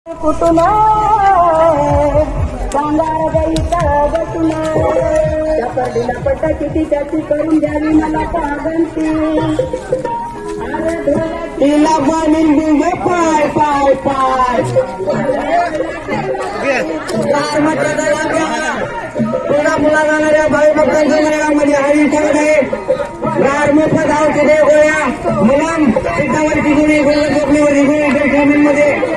कुटुंब कांगार गाईचा बसून चपडीला पट्ट किती त्याची करून द्यावी मला पागंती तिला बांधून देऊ पाय पाय पाय पुन्हा मुला जाणाऱ्या भाई भक्तांच्या मंडळामध्ये हरी ठेवणे गार मोफत औषधे गोळ्या मुलाम पिठावरची गोळी गोळ्या झोपलीवरची गोळी जमीनमध्ये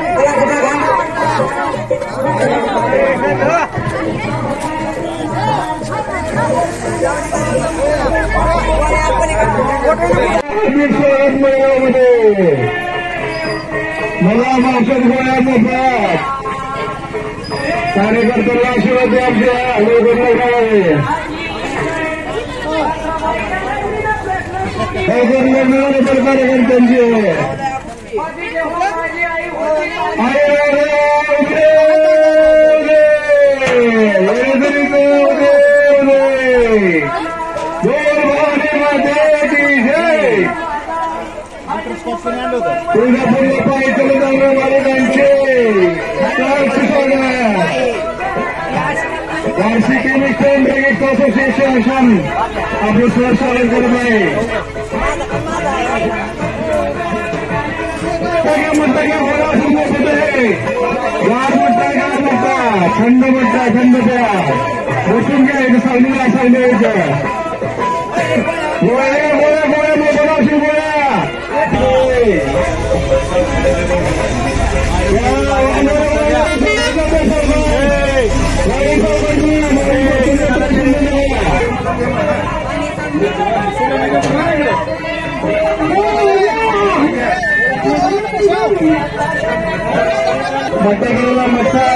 मला औषध गोळ्या मोफत कार्यकर्त्यांना आशीर्वाद द्या आमच्या कार्यकर्त्यांची तुळजापूरला पायी चलत जाणाऱ्या बालकांचे वार्षिक केमिस्ट अँड ड्रगिस्ट असोसिएशन आपलं सहस्वागत करत आहे. गार मोठा गार मोठा थंड मोठा थंड प्या बसून घ्या इथं सावलीला सावली यायचं गोळ्या गोळ्या गोळ्या मोठ्या मावशी गोळ्या मट्टा गेलेला मट्टा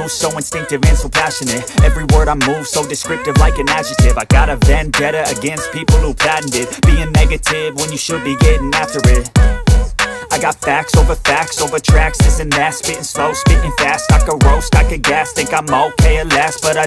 So instinctive and so passionate. Every word I move so descriptive like an adjective. I got a vendetta against people who patented being negative when you should be getting after it. I I got facts over tracks, this and that. Spitting slow, spitting fast, I could roast, I could gas. Think I'm okay at last, but I